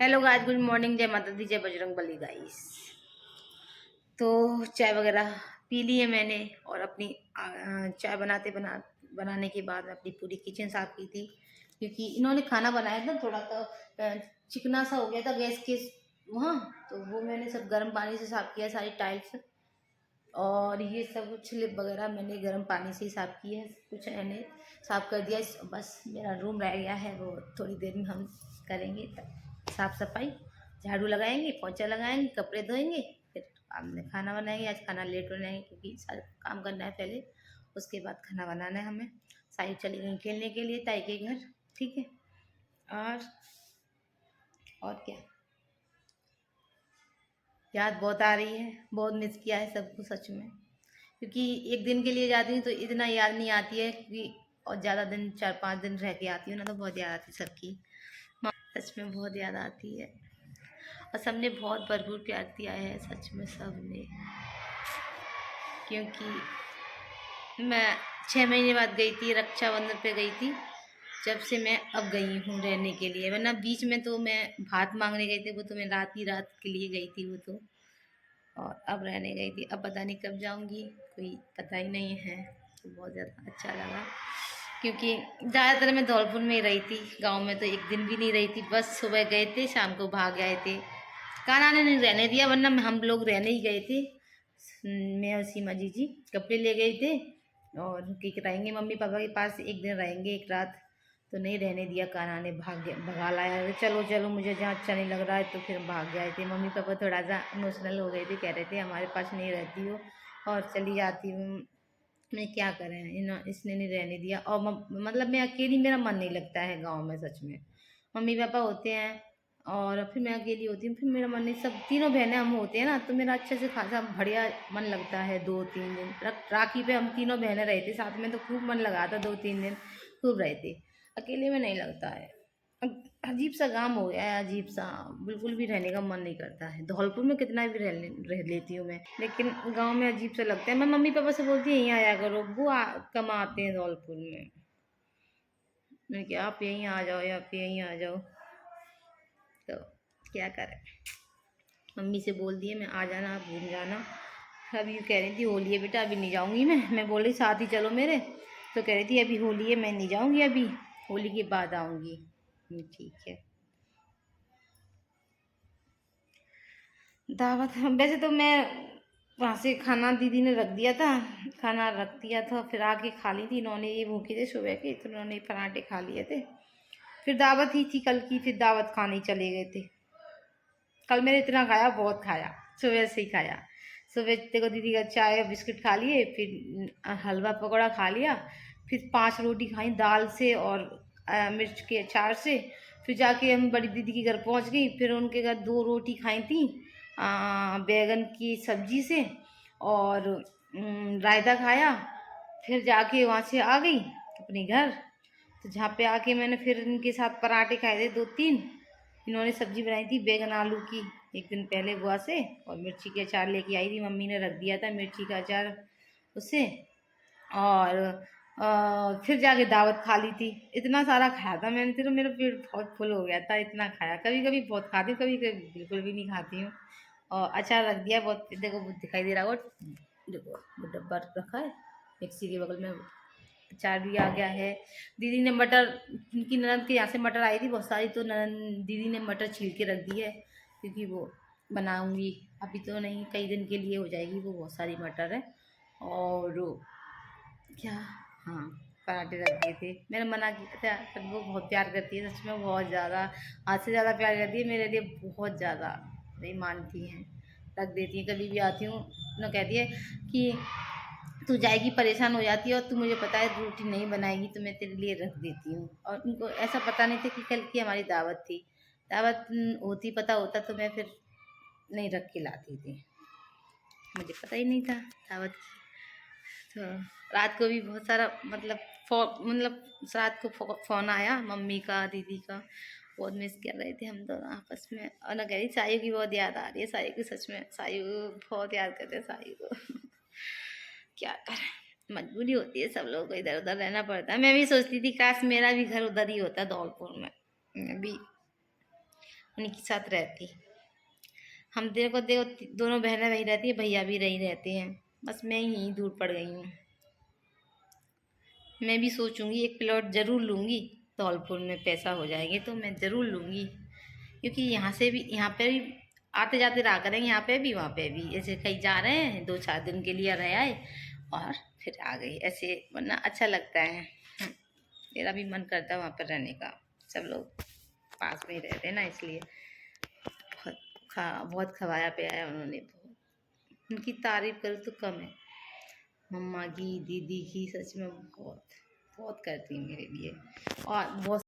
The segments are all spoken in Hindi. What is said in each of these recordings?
Hello guys, good morning. जय माता दी, जय बजरंग बली गाइस। तो चाय वगैरह पी ली है मैंने और अपनी चाय बनाने के बाद अपनी पूरी किचन साफ की थी, क्योंकि इन्होंने खाना बनाया था थोड़ा तो चिकना सा हो गया था गैस के वहाँ। तो वो मैंने सब गर्म पानी से साफ किया, सारी टाइल्स और ये सब स्लिप वगैरह मैंने गर्म पानी से ही साफ की है। कुछ मैंने साफ कर दिया। बस मेरा रूम रह गया है, वो थोड़ी देर में हम करेंगे साफ सफाई। झाड़ू लगाएंगे, पोछा लगाएंगे, कपड़े धोएंगे, फिर हमने खाना बनाएंगे। आज खाना लेट बनाएंगे क्योंकि सारा काम करना है पहले, उसके बाद खाना बनाना है हमें। साई चली गई खेलने के लिए ताई के घर। ठीक है। और और क्या, याद बहुत आ रही है, बहुत मिस किया है सबको सच में। क्योंकि एक दिन के लिए जाती हूँ तो इतना याद नहीं आती है, क्योंकि और ज़्यादा दिन 4-5 दिन रह के आती हूँ ना तो बहुत याद आती है सबकी। सच में बहुत याद आती है। और सबने बहुत भरपूर प्यार दिया है सच में, सबने। क्योंकि मैं 6 महीने बाद गई थी, रक्षाबंधन पे गई थी। जब से मैं अब गई हूँ रहने के लिए, वरना बीच में तो मैं भात मांगने गई थी, वो तो मैं रात ही रात के लिए गई थी वो तो। और अब रहने गई थी, अब पता नहीं कब जाऊंगी, कोई पता ही नहीं है। तो बहुत ज़्यादा अच्छा लगा, क्योंकि ज़्यादातर मैं धौलपुर में ही रही थी। गांव में तो एक दिन भी नहीं रही थी, बस सुबह गए थे, शाम को भाग गए थे। कान्हा ने नहीं रहने दिया, वरना हम लोग रहने ही गए थे। मैं और सीमा जी कपड़े ले गए थे और कि रहेंगे मम्मी पापा के पास, एक दिन रहेंगे, एक रात। तो नहीं रहने दिया, कान्हा ने भगा लाया। अरे चलो चलो, मुझे जहाँ अच्छा नहीं लग रहा है, तो फिर भाग गए थे। मम्मी पापा थोड़ा सा इमोशनल हो गए थे, कह रहे थे हमारे पास नहीं रहती हो और चली जाती हूँ। मैं क्या करें, इसने नहीं रहने दिया। और मतलब मैं अकेली, मेरा मन नहीं लगता है गाँव में सच में। मम्मी पापा होते हैं और फिर मैं अकेली होती हूँ, फिर मेरा मन नहीं। सब तीनों बहनें हम होते हैं ना, तो मेरा अच्छे से खासा बढ़िया मन लगता है। 2-3 दिन राखी पे हम तीनों बहनें रहे थे साथ में, तो खूब मन लगा था। 2-3 दिन खूब रहे थे। अकेले में नहीं लगता है। अजीब सा काम हो गया है, अजीब सा। बिल्कुल भी रहने का मन नहीं करता है। धौलपुर में कितना भी रह लेती हूँ मैं, लेकिन गांव में अजीब सा लगता है। मैं मम्मी पापा से बोलती हूँ यहीं आया करो, वो कम आते हैं धौलपुर में। मैं क्या, आप यहीं आ जाओ या आप यहीं आ जाओ, तो क्या करें। मम्मी से बोल दिए मैं आ जाना, आप भूल जाना। अभी कह रही थी होली है बेटा, अभी नहीं जाऊंगी मैं बोल रही साथ ही चलो मेरे। तो कह रही थी अभी होली है, मैं नहीं जाऊंगी, अभी होली के बाद आऊंगी। ठीक है। दावत, वैसे तो मैं वहाँ से खाना दीदी ने रख दिया था, खाना रख दिया था, फिर आके खा ली थी। इन्होंने ये भूखे थे सुबह के, तो इन्होंने पराठे खा लिए थे। फिर दावत ही थी कल की, फिर दावत खाने चले गए थे। कल मैंने इतना खाया, बहुत खाया, सुबह से ही खाया। सुबह देखो दीदी का चाय और बिस्किट खा लिए, फिर हलवा पकौड़ा खा लिया, फिर 5 रोटी खाई दाल से और मिर्च के अचार से। फिर जाके हम बड़ी दीदी के घर पहुंच गई, फिर उनके घर 2 रोटी खाई थी बैगन की सब्जी से, और रायता खाया। फिर जाके वहाँ से आ गई अपने घर। तो जहाँ पे आके मैंने फिर इनके साथ पराठे खाए थे 2-3। इन्होंने सब्जी बनाई थी बैगन आलू की एक दिन पहले बुआ से, और मिर्ची के अचार लेके आई थी, मम्मी ने रख दिया था मिर्ची का अचार उससे। और फिर जाके दावत खा ली थी। इतना सारा खाया था मैंने, तो मेरा पेट बहुत फुल हो गया था, इतना खाया। कभी कभी बहुत खाती हूँ, कभी कभी बिल्कुल भी नहीं खाती हूँ। और अचार रख दिया बहुत, देखो वो दिखाई दे रहा होगा, देखो वो डब्बा रखा है मिक्सी के बगल में, अचार भी आ गया है। दीदी ने मटर, उनकी ननद के यहाँ से मटर आई थी बहुत सारी, तो ननद दीदी ने मटर छील के रख दी है, क्योंकि वो बनाऊंगी। अभी तो नहीं, कई दिन के लिए हो जाएगी वो, बहुत सारी मटर है। और क्या, हाँ, पराठे रख दिए थे। मैंने मना किया था, पर वो बहुत प्यार करती है सच में, बहुत ज़्यादा, आज से ज़्यादा प्यार करती है मेरे लिए, बहुत ज़्यादा। नहीं मानती हैं, रख देती है। कभी भी आती हूँ ना, कहती है कि तू जाएगी परेशान हो जाती है, और तू मुझे पता है रोटी नहीं बनाएगी, तो मैं तेरे लिए रख देती हूँ। और उनको ऐसा पता नहीं था कि कल की हमारी दावत थी। दावत होती, पता होता तो मैं फिर नहीं रख के लाती थी, मुझे पता ही नहीं था दावत की। तो रात को भी बहुत सारा मतलब मतलब रात को फ़ोन आया मम्मी का, दीदी का। बहुत मिस कर रहे थे हम दोनों आपस में। और ना कह रही सायु की बहुत याद आ रही है, सायु की सच में, सायु बहुत याद करते हैं सायु को। क्या करें, मजबूरी होती है, सब लोगों को इधर उधर रहना पड़ता है। मैं भी सोचती थी काश मेरा भी घर उधर ही होता, धौलपुर में। मैं भी उनके साथ रहती। हम देखो दोनों बहनें वहीं रहती है, भैया भी रही रहते हैं, बस मैं ही दूर पड़ गई हूँ। मैं भी सोचूंगी एक प्लॉट ज़रूर लूँगी, धौलपुर में पैसा हो जाएंगे तो मैं ज़रूर लूँगी, क्योंकि यहाँ से भी, यहाँ पे भी आते जाते रहा करेंगे, यहाँ पे भी वहाँ पे भी। ऐसे कहीं जा रहे हैं 2-4 दिन के लिए रह आए और फिर आ गई, ऐसे वरना अच्छा लगता है। मेरा भी मन करता है वहाँ पर रहने का, सब लोग पास में ही रहते हैं ना, इसलिए बहुत खवाया पियाया उन्होंने, बहुत उनकी तारीफ करूँ तो कम है। मम्मा की, दीदी की, सच में बहुत बहुत करती हैं मेरे लिए। और बहुत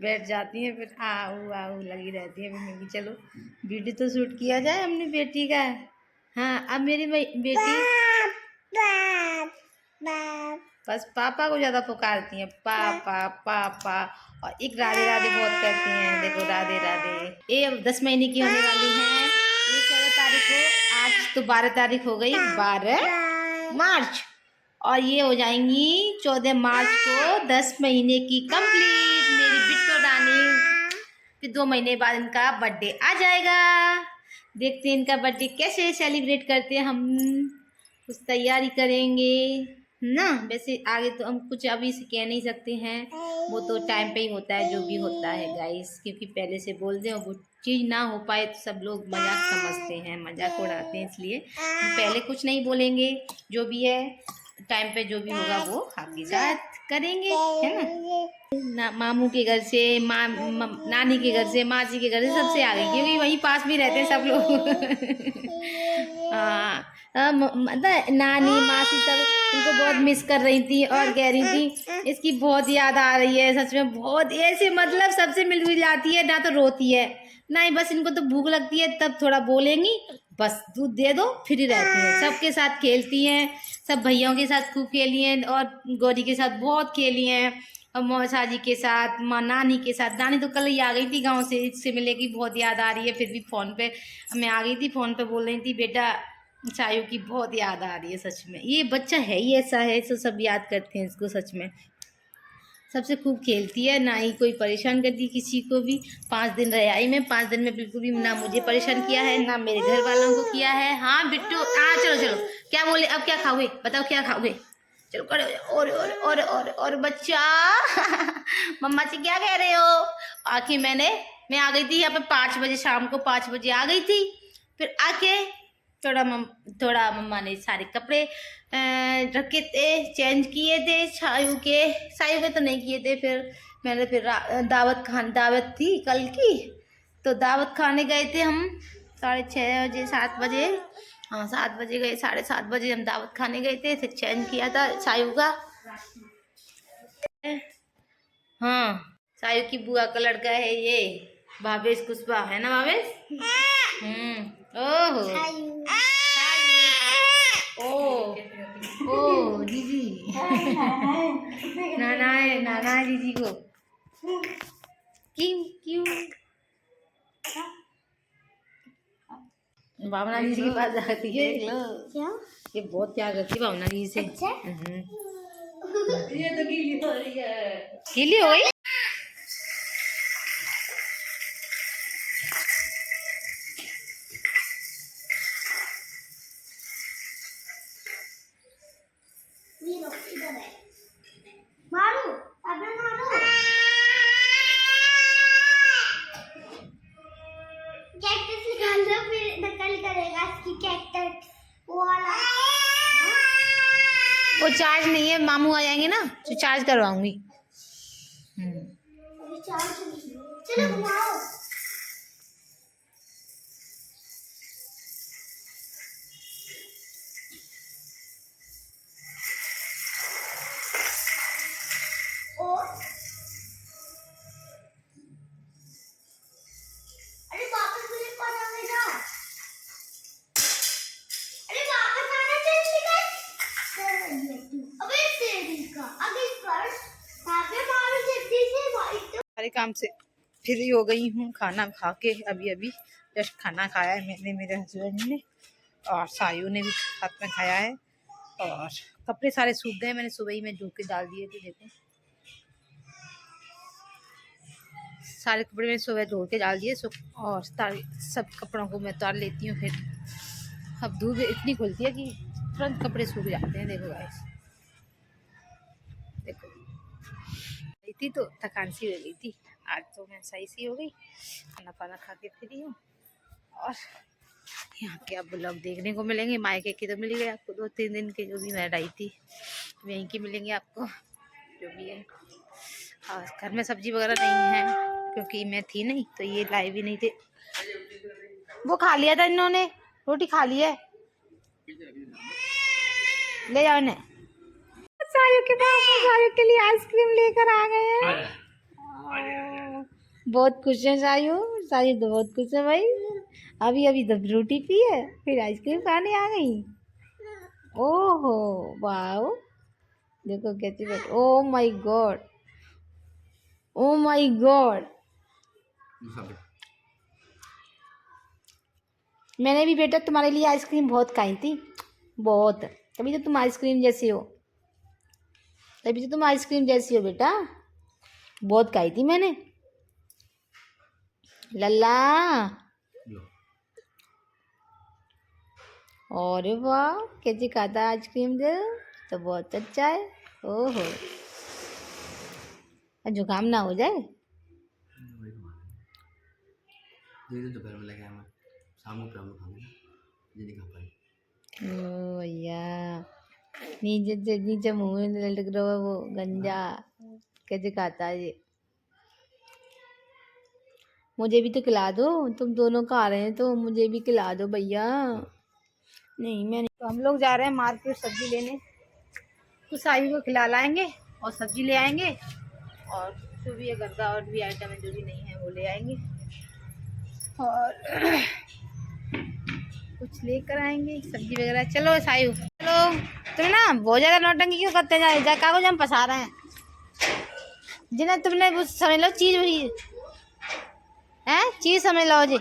बैठ जाती हैं, फिर आऊ आऊ लगी रहती है। मैं भी चलो वीडियो तो शूट किया जाए अपनी बेटी का। हाँ, अब मेरी बेटी बस पापा को ज़्यादा पुकारती हैं, पापा पापा, और एक राधे राधे बहुत करती हैं। देखो राधे राधे। ये अब 10 महीने की होने वाली हैं। ये 14 तारीख को, आज तो 12 तारीख हो गई, 12 मार्च, और ये हो जाएंगी 14 मार्च को 10 महीने की कंप्लीट मेरी बिट्टू रानी। फिर 2 महीने बाद इनका बर्थडे आ जाएगा। देखते हैं इनका बर्थडे कैसे सेलिब्रेट करते हैं, हम कुछ तैयारी करेंगे ना। वैसे आगे तो हम कुछ अभी से कह नहीं सकते हैं, वो तो टाइम पे ही होता है जो भी होता है गाइस, क्योंकि पहले से बोल दें और वो चीज़ ना हो पाए तो सब लोग मजाक समझते हैं, मजाक उड़ाते हैं, इसलिए हम पहले कुछ नहीं बोलेंगे। जो भी है टाइम पे जो भी होगा वो आपके साथ करेंगे, है ना। मामू के घर से, नानी के घर से, मासी के घर से, सबसे आ गई, क्योंकि वहीं पास भी रहते हैं सब लोग। मतलब नानी मासी सब इनको बहुत मिस कर रही थी और कह रही थी इसकी बहुत याद आ रही है, सच में बहुत, ऐसे मतलब सबसे मिल मिल जाती है ना, तो रोती है ना ही, बस इनको तो भूख लगती है तब थोड़ा बोलेंगी, बस दूध दे दो फिर ही रहती हैं। सबके साथ खेलती हैं, सब भैयाओं के साथ खूब खेली हैं और गौरी के साथ बहुत खेली हैं, और मौसा जी के साथ, माँ नानी के साथ। नानी तो कल ही आ गई थी गांव से, इससे मिले की बहुत याद आ रही है, फिर भी फ़ोन पे मैं आ गई थी, फ़ोन पे बोल रही थी बेटा चायू की बहुत याद आ रही है। सच में ये बच्चा है ही ऐसा है, तो सब याद करते हैं इसको, सच में सबसे खूब खेलती है, ना ही कोई परेशान करती किसी को भी। 5 दिन रह आई मैं, 5 दिन में बिल्कुल भी ना मुझे परेशान किया है, ना मेरे घर वालों को किया है। हाँ बिट्टू, चलो चलो, क्या बोले, अब क्या खाओगे बताओ, क्या खाओगे, चलो करे। और बच्चा मम्मा से क्या कह रहे हो। आखिर मैं आ गई थी यहाँ पे 5 बजे, शाम को 5 बजे आ गई थी। फिर आके थोड़ा मम्मा ने सारे कपड़े रखे थे, चेंज किए थे, सायू के तो नहीं किए थे। फिर मैंने दावत थी कल की, तो दावत खाने गए थे हम 6:30 बजे, 7 बजे, हाँ 7 बजे गए, 7:30 बजे हम दावत खाने गए थे। फिर चेंज किया था सायू का। हाँ, सायू की बुआ का लड़का है ये, भावेश कुशवाहा, है ना भावेश। ओहो ओ दीदी नाना है दीदी को। क्यों भावना दीदी के पास जाती है, क्या ये बहुत प्यार करती है भावना दीदी से। अच्छा? ये तो गीली हो रही है, गीली हो गई। मारो कैक्टस निकाल लो, फिर नकल करेगा इसकी कैक्टस वो चार्ज नहीं है, मामू आ जाएंगे ना तो चार्ज करवाऊंगी। चलो घुमाओ। अबे तेरी का अभी कर सारे काम से फ्री हो गई हूँ। खाना खा के अभी अभी जस्ट खाना खाया है मैंने, मेरे हस्बैंड ने, और सायू ने भी साथ में खाया है। और कपड़े सारे सूख गए, मैंने सुबह ही में धो के डाल दिए थे। देखो सारे कपड़े मैंने सुबह धो के डाल दिए, और सब कपड़ों को मैं उतार लेती हूँ। फिर अब धूप इतनी खुलती है कि तुरंत कपड़े सूख जाते हैं। देखो गाइस, देखो गई थी तो थकान सी हो गई थी, आज तो मैं सही सी हो गई। खाना पाना खा के फ्री हूँ। और यहाँ के अब ब्लॉग देखने को मिलेंगे। मायके के तो मिल गए आपको 2-3 दिन के, जो भी मैं रही थी वहीं के मिलेंगे आपको जो भी है। और घर में सब्जी वगैरह नहीं है क्योंकि मैं थी नहीं, तो ये लाए भी नहीं थे। वो खा लिया था इन्होंने, रोटी खा ली है, ले जाओ इन्हें। सायू के पास, सायू के लिए आइसक्रीम लेकर आ गए हैं। बहुत खुश है सायू, सायू तो बहुत खुश है भाई। अभी अभी तो रोटी पी है, फिर आइसक्रीम खाने आ गई। ओहो वाह, देखो कैसी बैठ। Oh my God, oh my God. मैंने भी बेटा तुम्हारे लिए आइसक्रीम बहुत खाई थी, बहुत। तभी तो तुम आइसक्रीम जैसी हो, तभी तो तुम आइसक्रीम जैसी हो बेटा, बहुत खाई थी मैंने। लल्ला, और वाह कैसे खाता है आइसक्रीम, दे तो बहुत अच्छा है। ओहो, जुकाम ना हो जाए। दोपहर में लगा मैं शाम को प्रॉब्लम खाऊंगा, ये नहीं खा पाई। ओ भैया, नीचे मुंह में लटक रहा है वो गंजा, कैसे खाता है ये। मुझे भी तो खिला दो, तुम दोनों खा रहे हैं तो मुझे भी खिला दो भैया। नहीं मैं नहीं। तो हम लोग जा रहे हैं मार्केट सब्जी लेने, कुछ सायू को खिला लाएंगे और सब्जी ले आएंगे, और जो भी है घर का और भी आइटम है जो भी नहीं है वो ले आएंगे, और कुछ लेकर आएंगे सब्जी वगैरह। चलो सायू, चलो। तुम ना बहुत ज़्यादा नौटंकी क्यों करते जा कागज हम फंसा रहे हैं जिन्हें तुमने समझ लो चीज है, चीज समझ लो जी।